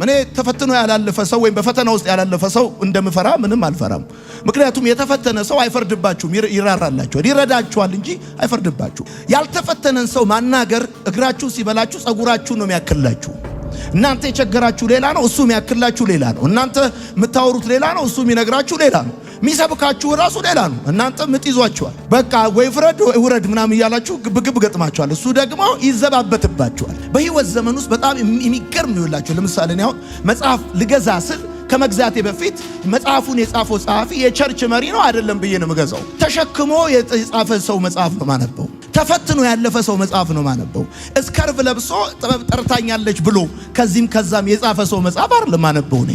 እኔ ተፈትኖ ያላለፈ ሰው ወይም በፈተና ውስጥ ያላለፈ ሰው እንደምፈራ ምንም አልፈራም። ምክንያቱም የተፈተነ ሰው አይፈርድባችሁም፣ ይራራላችኋል፣ ይረዳችኋል እንጂ አይፈርድባችሁም። ያልተፈተነን ሰው ማናገር እግራችሁ ሲበላችሁ ጸጉራችሁ ነው የሚያክላችሁ። እናንተ የቸገራችሁ ሌላ ነው፣ እሱ የሚያክላችሁ ሌላ ነው። እናንተ የምታወሩት ሌላ ነው፣ እሱ የሚነግራችሁ ሌላ ነው። ሚሰብካችሁ ራሱ ሌላ ነው። እናንተ ምጥ ይዟችኋል። በቃ ወይ ፍረድ ወይ ውረድ ምናምን እያላችሁ ግብግብ ገጥማችኋል። እሱ ደግሞ ይዘባበትባችኋል። በህይወት ዘመን ውስጥ በጣም የሚገርም ይውላችሁ። ለምሳሌ እኔ አሁን መጽሐፍ ልገዛ ስል ከመግዛቴ በፊት መጽሐፉን የጻፈው ጸሐፊ የቸርች መሪ ነው አይደለም ብዬ ነው የምገዛው። ተሸክሞ የጻፈ ሰው መጽሐፍ ነው ማነበው። ተፈትኖ ያለፈ ሰው መጽሐፍ ነው ማነበው። እስከርቭ ለብሶ ጥበብ ጠርታኛለች ብሎ ከዚህም ከዛም የጻፈ ሰው መጽሐፍ አይደለም ማነበው። እኔ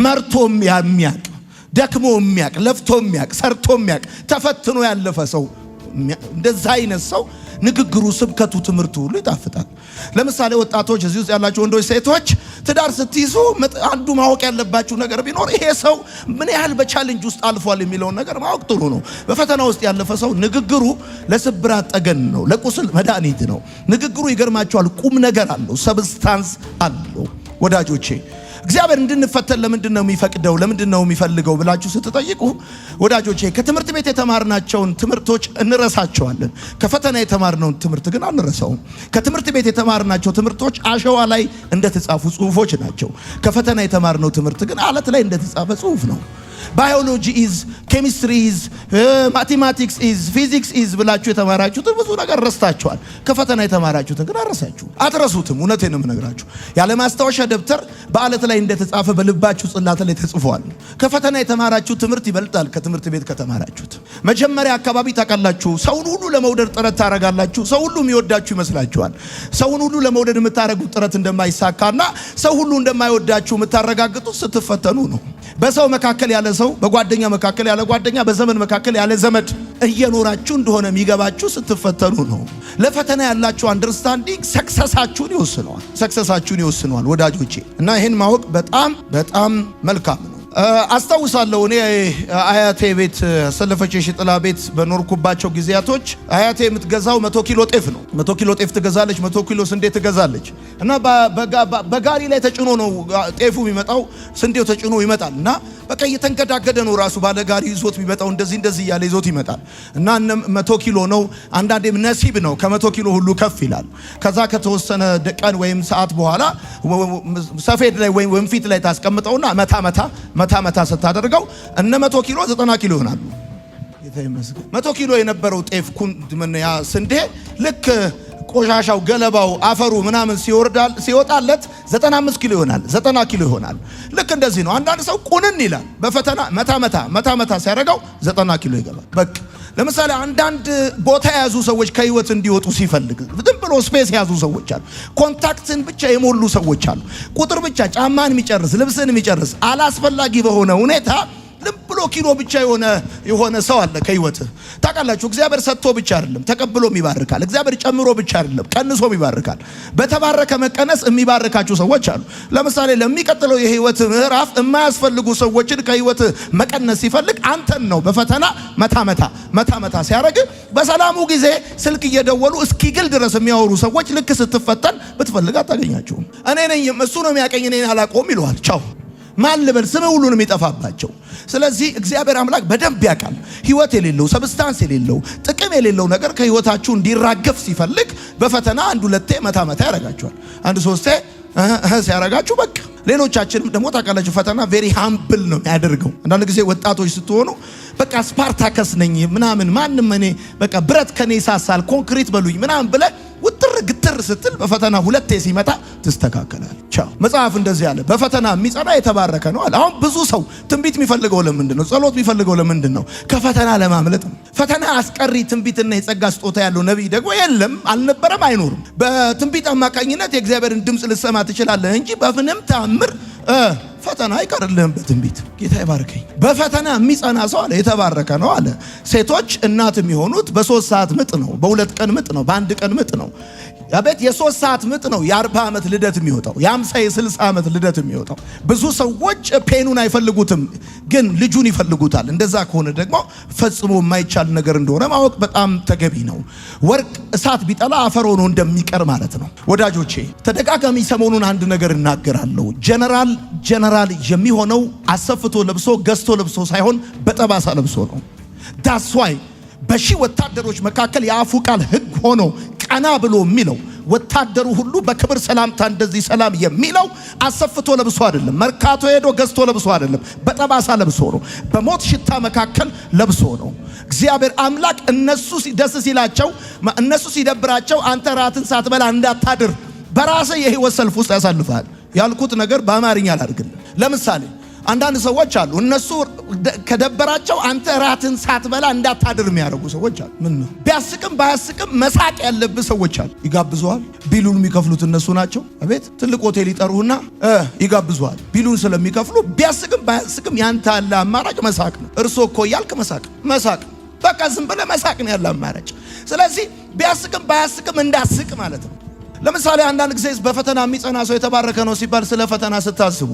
መርቶም የሚያቅ ደክሞ የሚያቅ ለፍቶ የሚያቅ ሰርቶ የሚያቅ ተፈትኖ ያለፈ ሰው እንደዛ አይነት ሰው ንግግሩ፣ ስብከቱ፣ ትምህርቱ ሁሉ ይጣፍጣል። ለምሳሌ ወጣቶች እዚህ ውስጥ ያላችሁ ወንዶች፣ ሴቶች ትዳር ስትይዙ አንዱ ማወቅ ያለባችሁ ነገር ቢኖር ይሄ ሰው ምን ያህል በቻሌንጅ ውስጥ አልፏል የሚለውን ነገር ማወቅ ጥሩ ነው። በፈተና ውስጥ ያለፈ ሰው ንግግሩ ለስብራት ጠገን ነው፣ ለቁስል መድኃኒት ነው። ንግግሩ ይገርማችኋል፣ ቁም ነገር አለው፣ ሰብስታንስ አለው። ወዳጆቼ እግዚአብሔር እንድንፈተን ለምንድን ነው የሚፈቅደው? ለምንድን ነው የሚፈልገው ብላችሁ ስትጠይቁ ወዳጆቼ ከትምህርት ቤት የተማርናቸውን ትምህርቶች እንረሳቸዋለን። ከፈተና የተማርነውን ትምህርት ግን አንረሳውም። ከትምህርት ቤት የተማርናቸው ትምህርቶች አሸዋ ላይ እንደተጻፉ ጽሁፎች ናቸው። ከፈተና የተማርነው ትምህርት ግን አለት ላይ እንደተጻፈ ጽሁፍ ነው። ባዮሎጂ ኢዝ፣ ኬሚስትሪ ኢዝ፣ ማቴማቲክስ ኢዝ፣ ፊዚክስ ኢዝ ብላችሁ የተማራችሁትን ብዙ ነገር ረስታችኋል። ከፈተና የተማራችሁትን ግን አረሳችሁ፣ አትረሱትም። እውነቴን ነው የምነግራችሁ። ያለ ማስታወሻ ደብተር በአለት ላይ እንደተጻፈ በልባችሁ ጽላት ላይ ተጽፏል። ከፈተና የተማራችሁ ትምህርት ይበልጣል ከትምህርት ቤት ከተማራችሁት። መጀመሪያ አካባቢ ታውቃላችሁ፣ ሰውን ሁሉ ለመውደድ ጥረት ታረጋላችሁ። ሰው ሁሉ የሚወዳችሁ ይመስላችኋል። ሰውን ሁሉ ለመውደድ የምታረጉት ጥረት እንደማይሳካና ሰው ሁሉ እንደማይወዳችሁ የምታረጋግጡት ስትፈተኑ ነው። በሰው መካከል ያለ ሰው፣ በጓደኛ መካከል ያለ ጓደኛ፣ በዘመን መካከል ያለ ዘመድ እየኖራችሁ እንደሆነ የሚገባችሁ ስትፈተኑ ነው። ለፈተና ያላችሁ አንደርስታንዲንግ ሰክሰሳችሁን ይወስነዋል ወዳጆቼ። እና ይሄን ማወቅ በጣም በጣም መልካም ነው። አስታውሳለሁ እኔ አያቴ ቤት ሰለፈች የሽጥላ ቤት በኖርኩባቸው ጊዜያቶች አያቴ የምትገዛው 100 ኪሎ ጤፍ ነው። 100 ኪሎ ጤፍ ትገዛለች፣ 100 ኪሎ ስንዴ ትገዛለች። እና በጋሪ ላይ ተጭኖ ነው ጤፉ የሚመጣው፣ ስንዴው ተጭኖ ይመጣል። እና በቃ እየተንገዳገደ ነው ራሱ ባለ ጋሪ ይዞት የሚመጣው፣ እንደዚህ እያለ ይዞት ይመጣል። እና 100 ኪሎ ነው፣ አንዳንዴም ነሲብ ነው፣ ከ100 ኪሎ ሁሉ ከፍ ይላል። ከዛ ከተወሰነ ቀን ወይም ሰዓት በኋላ ሰፌድ ላይ ወይም ወንፊት ላይ ታስቀምጠውና መታ ስታደርገው እነ 100 ኪሎ 90 ኪሎ ይሆናሉ። ጌታ ይመስገን። 100 ኪሎ የነበረው ጤፍ ያ ስንዴ ልክ ቆሻሻው፣ ገለባው፣ አፈሩ ምናምን ሲወጣለት 95 ኪሎ ይሆናል፣ 90 ኪሎ ይሆናል። ልክ እንደዚህ ነው። አንዳንድ ሰው ቁንን ይላል በፈተና መታ ሲያደርገው 90 ኪሎ ይገባል። በቃ ለምሳሌ አንዳንድ ቦታ የያዙ ሰዎች ከህይወት እንዲወጡ ሲፈልግ ዝም ብሎ ስፔስ የያዙ ሰዎች አሉ። ኮንታክትን ብቻ የሞሉ ሰዎች አሉ። ቁጥር ብቻ ጫማን የሚጨርስ ልብስን የሚጨርስ አላስፈላጊ በሆነ ሁኔታ ልብ ብሎ ኪሎ ብቻ የሆነ ሰው አለ ከህይወት። ታውቃላችሁ እግዚአብሔር ሰጥቶ ብቻ አይደለም ተቀብሎም ይባርካል። እግዚአብሔር ጨምሮ ብቻ አይደለም ቀንሶም ይባርካል። በተባረከ መቀነስ የሚባርካችሁ ሰዎች አሉ። ለምሳሌ ለሚቀጥለው የህይወት ምዕራፍ የማያስፈልጉ ሰዎችን ከህይወት መቀነስ ሲፈልግ አንተን ነው በፈተና መታ ሲያረግ። በሰላሙ ጊዜ ስልክ እየደወሉ እስኪግል ድረስ የሚያወሩ ሰዎች ልክ ስትፈተን ብትፈልግ አታገኛቸውም። እኔ ነኝ እሱ ነው የሚያቀኝ እኔን አላቆም ይለዋል። ቻው ማን ልበል? ስም ሁሉ ነው የሚጠፋባቸው። ስለዚህ እግዚአብሔር አምላክ በደንብ ያውቃል። ህይወት የሌለው ሰብስታንስ የሌለው ጥቅም የሌለው ነገር ከህይወታችሁ እንዲራገፍ ሲፈልግ በፈተና አንድ ሁለቴ መታ ያረጋችኋል። አንድ ሶስቴ ሲያረጋችሁ በቃ። ሌሎቻችንም ደግሞ ታውቃላችሁ ፈተና ቬሪ ሃምብል ነው የሚያደርገው። አንዳንድ ጊዜ ወጣቶች ስትሆኑ በቃ ስፓርታከስ ነኝ ምናምን ማንም እኔ በቃ ብረት ከኔ ይሳሳል ኮንክሪት በሉኝ ምናምን ብለ ውጥር ግትር ስትል በፈተና ሁለቴ ሲመታ ትስተካከላል። ቻው። መጽሐፍ እንደዚህ አለ፣ በፈተና የሚጸና የተባረከ ነው አለ። አሁን ብዙ ሰው ትንቢት የሚፈልገው ለምንድን ነው? ጸሎት የሚፈልገው ለምንድን ነው? ከፈተና ለማምለጥ ነው። ፈተና አስቀሪ ትንቢትና የጸጋ ስጦታ ያለው ነቢይ ደግሞ የለም፣ አልነበረም፣ አይኖርም። በትንቢት አማካኝነት የእግዚአብሔርን ድምፅ ልሰማ ትችላለህ እንጂ በምንም ተአምር ፈተና አይቀርልህም። በትንቢት ጌታ ይባርከኝ። በፈተና የሚጸና ሰው አለ የተባረከ ነው አለ። ሴቶች እናት የሚሆኑት በ3 ሰዓት ምጥ ነው፣ በ2 ቀን ምጥ ነው፣ በ1 ቀን ምጥ ነው። ያቤት የ3 ሰዓት ምጥ ነው የ40 ዓመት ልደት የሚወጣው የ50 የ60 ዓመት ልደት የሚወጣው። ብዙ ሰዎች ፔኑን አይፈልጉትም ግን ልጁን ይፈልጉታል። እንደዛ ከሆነ ደግሞ ፈጽሞ የማይቻል ነገር እንደሆነ ማወቅ በጣም ተገቢ ነው። ወርቅ እሳት ቢጠላ አፈር ሆኖ እንደሚቀር ማለት ነው። ወዳጆቼ ተደጋጋሚ ሰሞኑን አንድ ነገር እናገራለሁ። ጀነራል የሚሆነው አሰፍቶ ለብሶ ገዝቶ ለብሶ ሳይሆን በጠባሳ ለብሶ ነው። ዳስ ዋይ በሺህ ወታደሮች መካከል የአፉ ቃል ሕግ ሆኖ ቀና ብሎ የሚለው ወታደሩ ሁሉ በክብር ሰላምታ እንደዚህ ሰላም የሚለው አሰፍቶ ለብሶ አይደለም። መርካቶ ሄዶ ገዝቶ ለብሶ አይደለም። በጠባሳ ለብሶ ነው። በሞት ሽታ መካከል ለብሶ ነው። እግዚአብሔር አምላክ እነሱ ደስ ሲላቸው፣ እነሱ ሲደብራቸው አንተ ራትን ሳትበላ እንዳታድር በራስህ የህይወት ሰልፍ ውስጥ ያሳልፋል። ያልኩት ነገር በአማርኛ አላድርግልህ። ለምሳሌ አንዳንድ ሰዎች አሉ እነሱ ከደበራቸው አንተ ራትን ሳትበላ እንዳታድር የሚያደርጉ ሰዎች አሉ። ምን ነው ቢያስቅም ባያስቅም መሳቅ ያለብህ ሰዎች አሉ። ይጋብዙሃል። ቢሉን የሚከፍሉት እነሱ ናቸው። አቤት ትልቅ ሆቴል ይጠሩህና ይጋብዙሃል። ቢሉን ስለሚከፍሉ ቢያስቅም ባያስቅም ያንተ ያለ አማራጭ መሳቅ ነው። እርሶ እኮ እያልክ መሳቅ በቃ ዝም ብለህ መሳቅ ነው ያለ አማራጭ። ስለዚህ ቢያስቅም ባያስቅም እንዳስቅ ማለት ነው። ለምሳሌ አንዳንድ ጊዜ በፈተና የሚጸና ሰው የተባረከ ነው ሲባል ስለ ፈተና ስታስቡ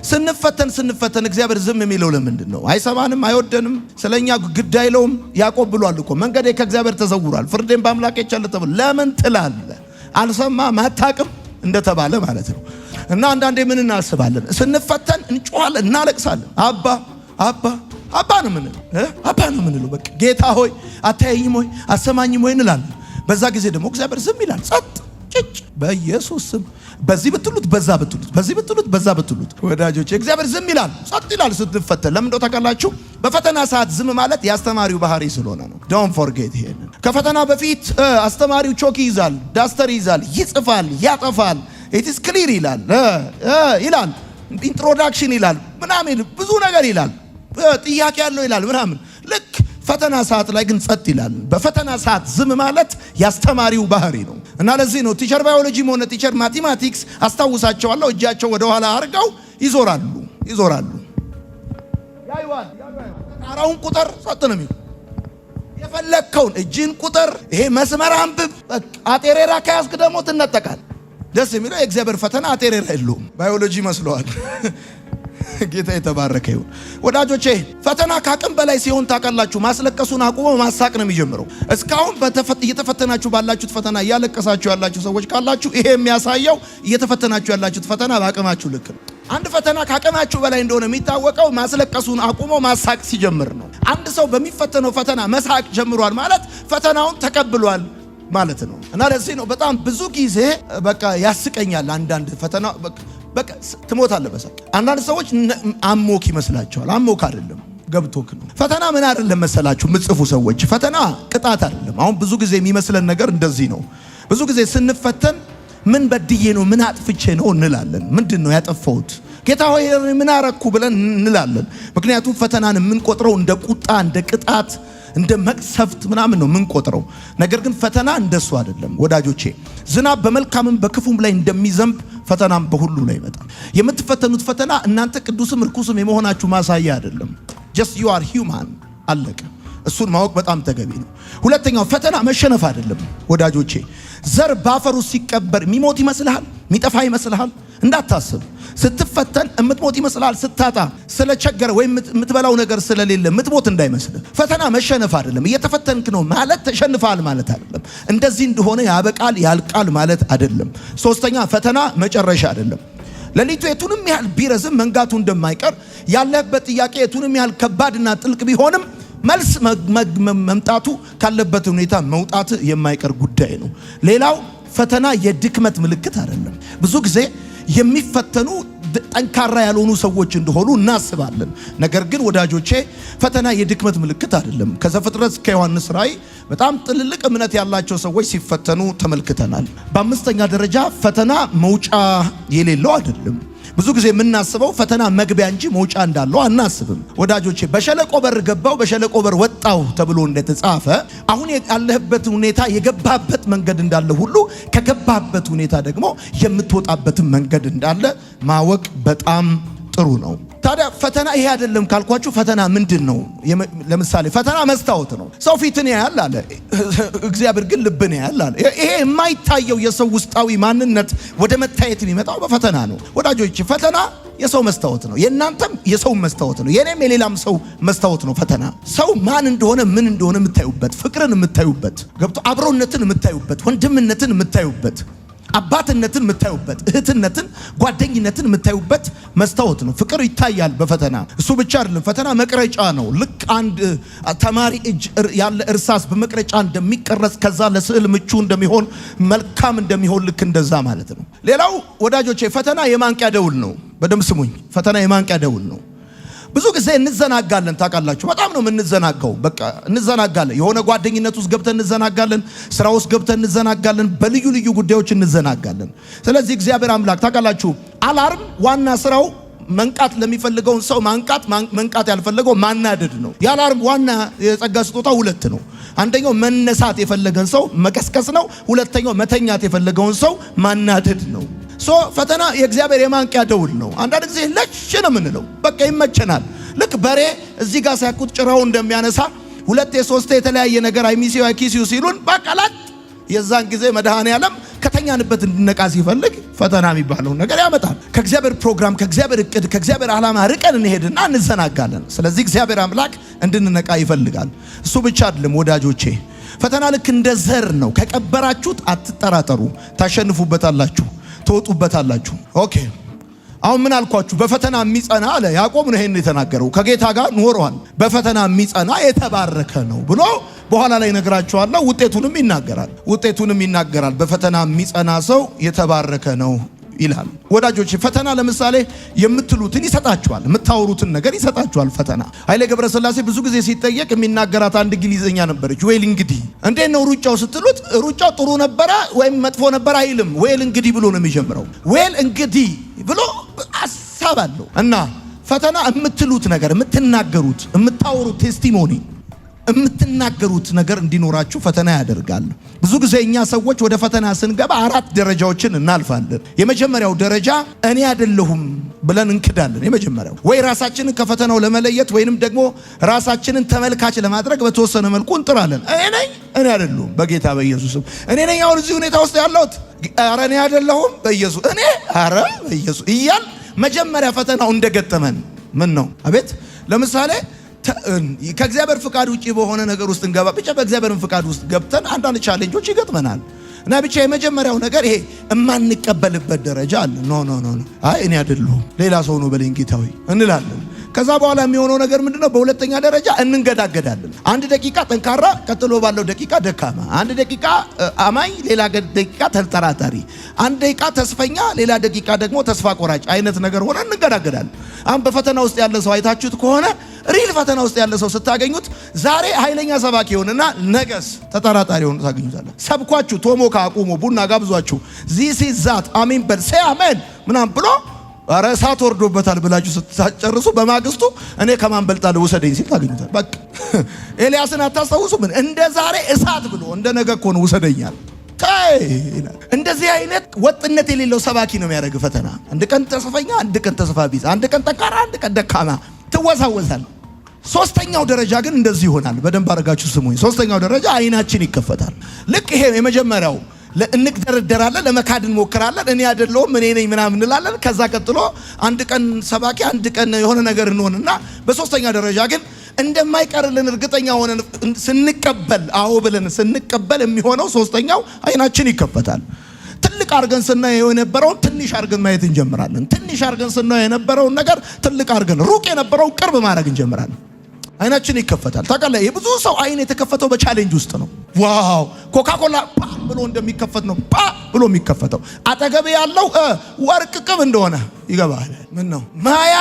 ስንፈተን እግዚአብሔር ዝም የሚለው ለምንድን ነው? አይሰማንም? አይወደንም? ስለኛ ግድ አይለውም? ያዕቆብ ብሏል እኮ መንገዴ ከእግዚአብሔር ተሰውሯል፣ ፍርዴን በአምላኬ ቸል ተብሎ ለምን ትላለህ? አልሰማም አታውቅም እንደተባለ ማለት ነው። እና አንዳንዴ ምን እናስባለን? ስንፈተን እንጮኻለን፣ እናለቅሳለን። አባ ነው የምንለው። በቃ ጌታ ሆይ አታየኝም ሆይ አሰማኝም ሆይ እንላለን። በዛ ጊዜ ደግሞ እግዚአብሔር ዝም ይላል፣ ጸጥ በኢየሱስ ስም። በዚህ ብትሉት በዛ ብትሉት፣ በዚህ ብትሉት በዛ ብትሉት፣ ወዳጆች እግዚአብሔር ዝም ይላል፣ ጸጥ ይላል ስትፈተን። ለምን እንደው ታውቃላችሁ? በፈተና ሰዓት ዝም ማለት የአስተማሪው ባህሪ ስለሆነ ነው። ዶንት ፎርጌት ይሄንን። ከፈተና በፊት አስተማሪው ቾክ ይይዛል፣ ዳስተር ይይዛል፣ ይጽፋል፣ ያጠፋል፣ ኢት ኢዝ ክሊር ይላል፣ ኢንትሮዳክሽን ይላል፣ ምናምን ብዙ ነገር ይላል፣ ጥያቄ ያለው ይላል ምናምን። ልክ ፈተና ሰዓት ላይ ግን ጸጥ ይላል። በፈተና ሰዓት ዝም ማለት ያስተማሪው ባህሪ ነው። እና ለዚህ ነው ቲቸር ባዮሎጂም ሆነ ቲቸር ማቴማቲክስ አስታውሳቸዋለሁ እጃቸው ወደ ኋላ አድርገው ይዞራሉ። ያዩዋል። ጣራውን ቁጥር ጸጥ ነው የሚሉ የፈለግከውን እጅን ቁጥር ይሄ መስመር አንብብ። አጤሬራ ከያዝክ ደግሞ ትነጠቃል። ደስ የሚለው የእግዚአብሔር ፈተና አጤሬራ የለውም። ባዮሎጂ መስለዋል። ጌታ የተባረከ ይሁን። ወዳጆቼ ፈተና ካቅም በላይ ሲሆን ታውቃላችሁ ማስለቀሱን አቁሞ ማሳቅ ነው የሚጀምረው። እስካሁን እየተፈተናችሁ ባላችሁት ፈተና እያለቀሳችሁ ያላችሁ ሰዎች ካላችሁ ይሄ የሚያሳየው እየተፈተናችሁ ያላችሁት ፈተና በአቅማችሁ ልክ ነው። አንድ ፈተና ካቅማችሁ በላይ እንደሆነ የሚታወቀው ማስለቀሱን አቁሞ ማሳቅ ሲጀምር ነው። አንድ ሰው በሚፈተነው ፈተና መሳቅ ጀምሯል ማለት ፈተናውን ተቀብሏል ማለት ነው። እና ለዚህ ነው በጣም ብዙ ጊዜ በቃ ያስቀኛል አንዳንድ ፈተና በቃ ትሞታለህ በሳቅ። አንዳንድ ሰዎች አሞክ ይመስላቸዋል። አሞክ አይደለም ገብቶክ ነው። ፈተና ምን አይደለም መሰላችሁ ምጽፉ ሰዎች፣ ፈተና ቅጣት አይደለም። አሁን ብዙ ጊዜ የሚመስለን ነገር እንደዚህ ነው። ብዙ ጊዜ ስንፈተን ምን በድዬ ነው ምን አጥፍቼ ነው እንላለን። ምንድን ነው ያጠፋሁት ጌታ ሆይ ምን አረኩ ብለን እንላለን። ምክንያቱም ፈተናን የምንቆጥረው እንደ ቁጣ እንደ ቅጣት እንደ መቅሰፍት ምናምን ነው የምንቆጥረው። ነገር ግን ፈተና እንደሱ አይደለም ወዳጆቼ። ዝናብ በመልካምም በክፉም ላይ እንደሚዘንብ ፈተናም በሁሉ ላይ ይመጣል። የምትፈተኑት ፈተና እናንተ ቅዱስም ርኩስም የመሆናችሁ ማሳያ አይደለም። just you are human አለቀ። እሱን ማወቅ በጣም ተገቢ ነው። ሁለተኛው ፈተና መሸነፍ አይደለም ወዳጆቼ። ዘር ባፈሩ ሲቀበር የሚሞት ይመስልሃል? የሚጠፋ ይመስልሃል? እንዳታስብ። ስትፈተን የምትሞት ይመስልሃል? ስታጣ ስለቸገረ ወይም የምትበላው ነገር ስለሌለ የምትሞት እንዳይመስልህ። ፈተና መሸነፍ አይደለም። እየተፈተንክ ነው ማለት ተሸንፈሃል ማለት አይደለም። እንደዚህ እንደሆነ ያበቃል ያልቃል ማለት አይደለም። ሶስተኛ ፈተና መጨረሻ አይደለም። ሌሊቱ የቱንም ያህል ቢረዝም መንጋቱ እንደማይቀር ያለበት ጥያቄ የቱንም ያህል ከባድና ጥልቅ ቢሆንም መልስ መምጣቱ ካለበት ሁኔታ መውጣት የማይቀር ጉዳይ ነው። ሌላው ፈተና የድክመት ምልክት አይደለም። ብዙ ጊዜ የሚፈተኑ ጠንካራ ያልሆኑ ሰዎች እንደሆኑ እናስባለን። ነገር ግን ወዳጆቼ ፈተና የድክመት ምልክት አይደለም። ከዘፍጥረት እስከ ዮሐንስ ራእይ በጣም ጥልልቅ እምነት ያላቸው ሰዎች ሲፈተኑ ተመልክተናል። በአምስተኛ ደረጃ ፈተና መውጫ የሌለው አይደለም። ብዙ ጊዜ የምናስበው ፈተና መግቢያ እንጂ መውጫ እንዳለው አናስብም። ወዳጆቼ በሸለቆ በር ገባው በሸለቆ በር ወጣው ተብሎ እንደተጻፈ አሁን ያለህበት ሁኔታ የገባበት መንገድ እንዳለ ሁሉ ከገባበት ሁኔታ ደግሞ የምትወጣበት መንገድ እንዳለ ማወቅ በጣም ጥሩ ነው። ታዲያ ፈተና ይሄ አይደለም ካልኳችሁ ፈተና ምንድነው? ለምሳሌ ፈተና መስታወት ነው። ሰው ፊትን ያያል አለ፣ እግዚአብሔር ግን ልብን ያያል አለ። ይሄ የማይታየው የሰው ውስጣዊ ማንነት ወደ መታየት የሚመጣው በፈተና ነው። ወዳጆች ፈተና የሰው መስታወት ነው። የእናንተም የሰው መስታወት ነው። የኔም የሌላም ሰው መስታወት ነው ፈተና። ሰው ማን እንደሆነ ምን እንደሆነ የምታዩበት፣ ፍቅርን የምታዩበት፣ ገብቶ አብሮነትን የምታዩበት፣ ወንድምነትን የምታዩበት፣ አባትነትን የምታዩበት፣ እህትነትን፣ ጓደኝነትን የምታዩበት መስታወት ነው። ፍቅር ይታያል በፈተና። እሱ ብቻ አይደለም፣ ፈተና መቅረጫ ነው። ልክ አንድ ተማሪ እጅ ያለ እርሳስ በመቅረጫ እንደሚቀረጽ ከዛ ለስዕል ምቹ እንደሚሆን መልካም እንደሚሆን ልክ እንደዛ ማለት ነው። ሌላው ወዳጆቼ ፈተና የማንቂያ ደውል ነው። በደንብ ስሙኝ፣ ፈተና የማንቂያ ደውል ነው። ብዙ ጊዜ እንዘናጋለን። ታውቃላችሁ፣ በጣም ነው የምንዘናጋው። በቃ እንዘናጋለን። የሆነ ጓደኝነት ውስጥ ገብተን እንዘናጋለን። ስራ ውስጥ ገብተን እንዘናጋለን። በልዩ ልዩ ጉዳዮች እንዘናጋለን። ስለዚህ እግዚአብሔር አምላክ ታውቃላችሁ፣ አላርም ዋና ስራው መንቃት ለሚፈልገውን ሰው መንቃት ያልፈለገው ማናደድ ነው። የአላርም ዋና የጸጋ ስጦታ ሁለት ነው። አንደኛው መነሳት የፈለገን ሰው መቀስቀስ ነው። ሁለተኛው መተኛት የፈለገውን ሰው ማናደድ ነው። ፈተና የእግዚአብሔር የማንቂያ ደውል ነው። አንዳንድ ጊዜ ለሽ ነው የምንለው፣ በቃ ይመቸናል። ልክ በሬ እዚህ ጋር ሳይቁት ጭራው እንደሚያነሳ ሁለቴ ሶስቴ የተለያየ ነገር አይሚሲው አይኪሲው ሲሉን በቃላት የዛን ጊዜ መድኃኔዓለም ከተኛንበት እንድነቃ ሲፈልግ ፈተና የሚባለውን ነገር ያመጣል። ከእግዚአብሔር ፕሮግራም፣ ከእግዚአብሔር እቅድ፣ ከእግዚአብሔር ዓላማ ርቀን እንሄድና እንዘናጋለን። ስለዚህ እግዚአብሔር አምላክ እንድንነቃ ይፈልጋል። እሱ ብቻ አይደለም ወዳጆቼ፣ ፈተና ልክ እንደ ዘር ነው። ከቀበራችሁት አትጠራጠሩ፣ ታሸንፉበታላችሁ፣ ትወጡበታላችሁ። ኦኬ አሁን ምን አልኳችሁ? በፈተና የሚጸና አለ ያዕቆብ ነው ይሄን የተናገረው። ከጌታ ጋር ኖሯል። በፈተና የሚጸና የተባረከ ነው ብሎ በኋላ ላይ ነግራችኋለሁ። ውጤቱንም ይናገራል። በፈተና የሚጸና ሰው የተባረከ ነው ይላል። ወዳጆች ፈተና ለምሳሌ የምትሉትን ይሰጣችኋል፣ የምታወሩትን ነገር ይሰጣችኋል። ፈተና ኃይሌ ገብረስላሴ ብዙ ጊዜ ሲጠየቅ የሚናገራት አንድ እንግሊዘኛ ነበረች። ዌል እንግዲህ እንዴት ነው ሩጫው ስትሉት ሩጫው ጥሩ ነበረ ወይም መጥፎ ነበር አይልም። ዌል እንግዲህ ብሎ ነው የሚጀምረው። ዌል እንግዲህ ብሎ ሐሳብ አለው። እና ፈተና የምትሉት ነገር፣ የምትናገሩት፣ የምታወሩት ቴስቲሞኒ የምትናገሩት ነገር እንዲኖራችሁ ፈተና ያደርጋል። ብዙ ጊዜ እኛ ሰዎች ወደ ፈተና ስንገባ 4 ደረጃዎችን እናልፋለን። የመጀመሪያው ደረጃ እኔ አይደለሁም ብለን እንክዳለን። የመጀመሪያው ወይ ራሳችንን ከፈተናው ለመለየት ወይንም ደግሞ ራሳችንን ተመልካች ለማድረግ በተወሰነ መልኩ እንጥራለን። እኔ አይደለሁም በጌታ በኢየሱስም እኔ ነኝ አሁን እዚህ ሁኔታ ውስጥ ያለሁት። ኧረ እኔ አይደለሁም በኢየሱስ ኧረ በኢየሱስ እያል መጀመሪያ ፈተናው እንደገጠመን ምን ነው አቤት ለምሳሌ ከእግዚአብሔር ፍቃድ ውጪ በሆነ ነገር ውስጥ እንገባ ብቻ በእግዚአብሔር ፍቃድ ውስጥ ገብተን አንዳንድ ቻሌንጆች ይገጥመናል። እና ብቻ የመጀመሪያው ነገር ይሄ የማንቀበልበት ደረጃ አለ። ኖ አይ እኔ አይደለሁም ሌላ ሰው ነው በለኝ ጌታዊ እንላለን። ከዛ በኋላ የሚሆነው ነገር ምንድነው? በሁለተኛ ደረጃ እንገዳገዳለን። 1 ደቂቃ ጠንካራ፣ ቀጥሎ ባለው ደቂቃ ደካማ፣ 1 ደቂቃ አማኝ፣ ሌላ ደቂቃ ተጠራጣሪ፣ 1 ደቂቃ ተስፈኛ፣ ሌላ ደቂቃ ደግሞ ተስፋ ቆራጭ አይነት ነገር ሆነ እንገዳገዳለን። አሁን በፈተና ውስጥ ያለ ሰው አይታችሁት ከሆነ ሪል ፈተና ውስጥ ያለ ሰው ስታገኙት ዛሬ ኃይለኛ ሰባኪ ይሆንና ነገስ ተጠራጣሪ ሆኖ ታገኙታላችሁ። ሰብኳችሁ ቶሞካ አቁሞ ቡና ጋብዟችሁ ዚስ ኢዝ ዛት አሜን በል ሴ አሜን ምናምን ብሎ ኧረ እሳት ወርዶበታል ብላችሁ ስትጨርሱ በማግስቱ እኔ ከማን በልጣለሁ ውሰደኝ ሲል ታገኙታል። በቃ ኤልያስን አታስታውሱ? ምን እንደ ዛሬ እሳት ብሎ እንደ ነገ እኮ ነው ውሰደኛል። እንደዚህ አይነት ወጥነት የሌለው ሰባኪ ነው የሚያደርግ ፈተና። አንድ ቀን ተስፈኛ፣ አንድ ቀን ተስፋ ቢስ፣ አንድ ቀን ጠንካራ፣ አንድ ቀን ደካማ ትወዛወዛል። ሶስተኛው ደረጃ ግን እንደዚህ ይሆናል። በደንብ አድርጋችሁ ስሙኝ። ሶስተኛው ደረጃ አይናችን ይከፈታል። ልክ ይሄ የመጀመሪያው እንግደረደራለን፣ ለመካድ እንሞክራለን፣ እኔ አይደለሁም እኔ ነኝ ምናምን እንላለን። ከዛ ቀጥሎ አንድ ቀን ሰባኪ፣ አንድ ቀን የሆነ ነገር እንሆንና በሶስተኛ ደረጃ ግን እንደማይቀርልን እርግጠኛ ሆነን ስንቀበል፣ አዎ ብለን ስንቀበል የሚሆነው ሶስተኛው አይናችን ይከፈታል። ትልቅ አርገን ስናየው የነበረውን ትንሽ አርገን ማየት እንጀምራለን። ትንሽ አርገን ስናየው የነበረውን ነገር ትልቅ አርገን፣ ሩቅ የነበረውን ቅርብ ማድረግ እንጀምራለን። አይናችን ይከፈታል። ታውቃለህ፣ የብዙ ሰው አይን የተከፈተው በቻሌንጅ ውስጥ ነው። ዋው ኮካኮላ ፓ ብሎ እንደሚከፈት ነው ፓ ብሎ የሚከፈተው። አጠገብ ያለው ወርቅ ቅብ እንደሆነ ይገባል። ምን ነው ማያ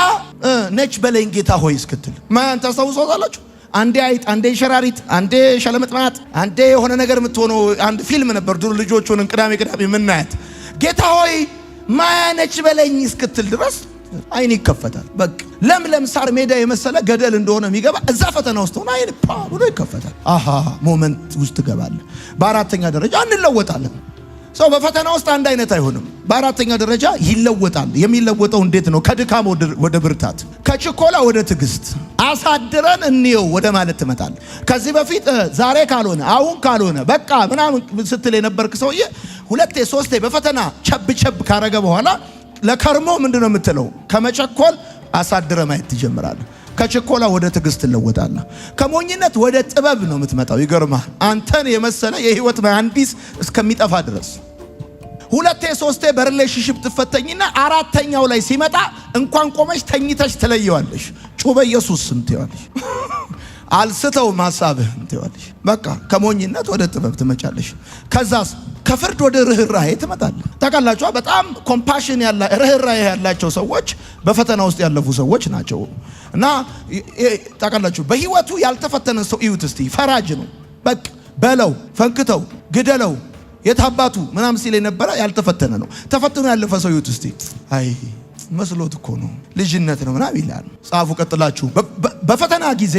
ነች በለኝ ጌታ ሆይ እስክትል ማያን ታስታውሷታላችሁ? አንዴ አይጥ፣ አንዴ ሸራሪት፣ አንዴ ሸለመጥማት፣ አንዴ የሆነ ነገር የምትሆነው አንድ ፊልም ነበር ድሮ ልጆች ሆነን ቅዳሜ የምናያት። ጌታ ሆይ ማያ ነች በለኝ እስክትል ድረስ አይን ይከፈታል። በቃ ለምለም ሳር ሜዳ የመሰለ ገደል እንደሆነ የሚገባ እዛ ፈተና ውስጥ ሆነ አይን ፓ ብሎ ይከፈታል። አሃ ሞመንት ውስጥ ገባለ። በአራተኛ ደረጃ እንለወጣለን። ሰው በፈተና ውስጥ አንድ አይነት አይሆንም። በአራተኛ ደረጃ ይለወጣል። የሚለወጠው እንዴት ነው? ከድካም ወደ ብርታት፣ ከችኮላ ወደ ትዕግስት፣ አሳድረን እንየው ወደ ማለት ትመጣል። ከዚህ በፊት ዛሬ ካልሆነ አሁን ካልሆነ በቃ ምናምን ስትል የነበርክ ሰውዬ ሁለቴ ሶስቴ በፈተና ቸብ ካረገ በኋላ ለከርሞ ምንድነው የምትለው? ከመቸኮል አሳድረ ማየት ትጀምራለህ። ከችኮላ ወደ ትዕግስት ትለወጣለህ። ከሞኝነት ወደ ጥበብ ነው የምትመጣው። ይገርማል። አንተን የመሰለ የህይወት መሐንዲስ እስከሚጠፋ ድረስ ሁለቴ ሶስቴ በሪሌሽንሺፕ ትፈተኝና አራተኛው ላይ ሲመጣ እንኳን ቆመሽ ተኝተሽ ትለየዋለሽ። ጩበ ኢየሱስ ስም ትይዋለሽ። አልስተው ማሳብህን ትይዋለሽ። በቃ ከሞኝነት ወደ ጥበብ ትመጫለሽ። ከዛስ ከፍርድ ወደ ርህራሄ ትመጣለህ። ታውቃላችሁ በጣም ኮምፓሽን ርህራሄ ያላቸው ሰዎች በፈተና ውስጥ ያለፉ ሰዎች ናቸው። እና ታውቃላችሁ በህይወቱ ያልተፈተነ ሰው እዩት እስቲ። ፈራጅ ነው። በቃ በለው፣ ፈንክተው፣ ግደለው፣ የታባቱ ምናምን ሲል የነበረ ያልተፈተነ ነው። ተፈትኖ ያለፈ ሰው እዩት እስቲ። አይ መስሎት እኮ ነው ልጅነት ነው ምናምን ይላል። ጻፉ ቀጥላችሁ። በፈተና ጊዜ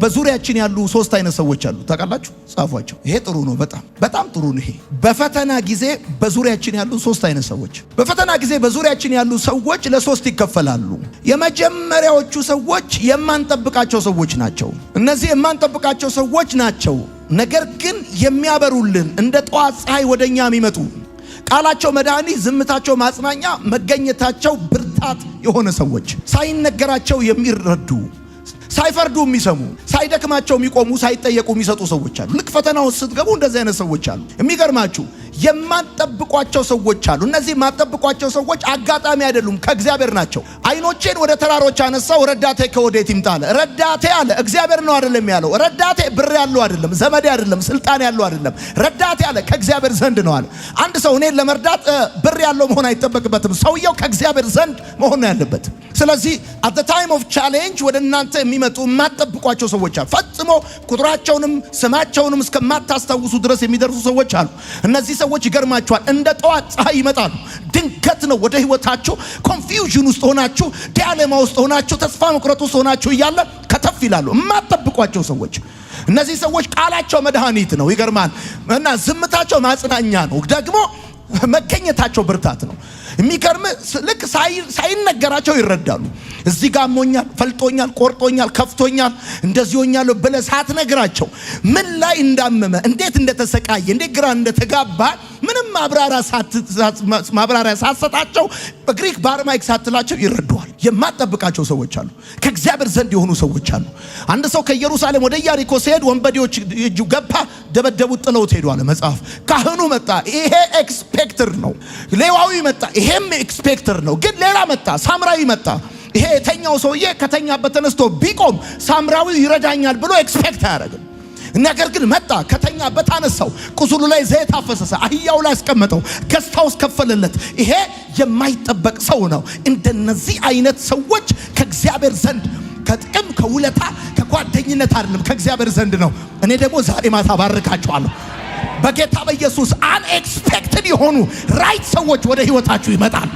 በዙሪያችን ያሉ ሶስት አይነት ሰዎች አሉ። ታውቃላችሁ? ጻፏቸው። ይሄ ጥሩ ነው። በጣም ጥሩ ነው ይሄ። በፈተና ጊዜ በዙሪያችን ያሉ ሶስት አይነት ሰዎች። በፈተና ጊዜ በዙሪያችን ያሉ ሰዎች ለሶስት ይከፈላሉ። የመጀመሪያዎቹ ሰዎች የማንጠብቃቸው ሰዎች ናቸው። እነዚህ የማንጠብቃቸው ሰዎች ናቸው፣ ነገር ግን የሚያበሩልን እንደ ጠዋት ፀሐይ ወደኛ የሚመጡ ቃላቸው መድኃኒት፣ ዝምታቸው ማጽናኛ፣ መገኘታቸው ብርታት የሆነ ሰዎች፣ ሳይነገራቸው የሚረዱ፣ ሳይፈርዱ የሚሰሙ፣ ሳይደክማቸው የሚቆሙ፣ ሳይጠየቁ የሚሰጡ ሰዎች አሉ። ልክ ፈተና ውስጥ ስትገቡ እንደዚህ አይነት ሰዎች አሉ። የሚገርማችሁ የማንጠብቋቸው ሰዎች አሉ። እነዚህ የማንጠብቋቸው ሰዎች አጋጣሚ አይደሉም፣ ከእግዚአብሔር ናቸው። አይኖቼን ወደ ተራሮች አነሳው፣ ረዳቴ ከወዴት ይምጣ አለ። ረዳቴ አለ እግዚአብሔር ነው አይደለም ያለው። ረዳቴ ብር ያለው አይደለም፣ ዘመዴ አይደለም፣ ስልጣን ያለው አይደለም። ረዳቴ አለ ከእግዚአብሔር ዘንድ ነው አለ። አንድ ሰው እኔን ለመርዳት ብር ያለው መሆን አይጠበቅበትም። ሰውየው ከእግዚአብሔር ዘንድ መሆን ነው ያለበት። ስለዚህ at the time of challenge ወደ እናንተ የሚመጡ የማትጠብቋቸው ሰዎች አሉ። ፈጽሞ ቁጥራቸውንም ስማቸውንም እስከማታስታውሱ ድረስ የሚደርሱ ሰዎች አሉ። እነዚህ ሰዎች ይገርማቸዋል፣ እንደ ጠዋት ፀሐይ ይመጣሉ። ድንገት ነው ወደ ህይወታችሁ ኮንፊውዥን ውስጥ ሆናችሁ፣ ዲያሌማ ውስጥ ሆናችሁ፣ ተስፋ መቁረጥ ውስጥ ሆናችሁ እያለ ከተፍ ይላሉ። የማትጠብቋቸው ሰዎች። እነዚህ ሰዎች ቃላቸው መድኃኒት ነው። ይገርማል። እና ዝምታቸው ማጽናኛ ነው። ደግሞ መገኘታቸው ብርታት ነው። የሚገርም ልክ ሳይነገራቸው ይረዳሉ። እዚህ ጋር ሞኛል፣ ፈልጦኛል፣ ቆርጦኛል፣ ከፍቶኛል፣ እንደዚህ ሆኛለሁ ብለህ ሳትነግራቸው ምን ላይ እንዳመመ፣ እንዴት እንደተሰቃየ፣ እንዴት ግራ እንደተጋባ ምንም ማብራሪያ ሳትሰጣቸው በግሪክ በአርማይክ ሳትላቸው ይረዱዋል። የማትጠብቃቸው ሰዎች አሉ። ከእግዚአብሔር ዘንድ የሆኑ ሰዎች አሉ። አንድ ሰው ከኢየሩሳሌም ወደ ኢያሪኮ ሲሄድ ወንበዴዎች እጁ ገባ፣ ደበደቡት፣ ጥለውት ሄዱ አለ መጽሐፍ። ካህኑ መጣ፣ ይሄ ኤክስፔክተር ነው። ሌዋዊ መጣ፣ ይሄም ኤክስፔክተር ነው። ግን ሌላ መጣ፣ ሳምራዊ መጣ። ይሄ የተኛው ሰውዬ ከተኛበት ተነስቶ ቢቆም ሳምራዊ ይረዳኛል ብሎ ኤክስፔክት አያደርግም። ነገር ግን መጣ፣ ከተኛበት አነሳው፣ ቁስሉ ላይ ዘይት አፈሰሰ፣ አህያው ላይ አስቀመጠው፣ ገዝታውስ ከፈለለት። ይሄ የማይጠበቅ ሰው ነው። እንደነዚህ አይነት ሰዎች ከእግዚአብሔር ዘንድ ከጥቅም ከውለታ ከጓደኝነት አይደለም፣ ከእግዚአብሔር ዘንድ ነው። እኔ ደግሞ ዛሬ ማታ ባርካቸዋለሁ በጌታ በኢየሱስ። አንኤክስፔክትድ የሆኑ ራይት ሰዎች ወደ ህይወታችሁ ይመጣል።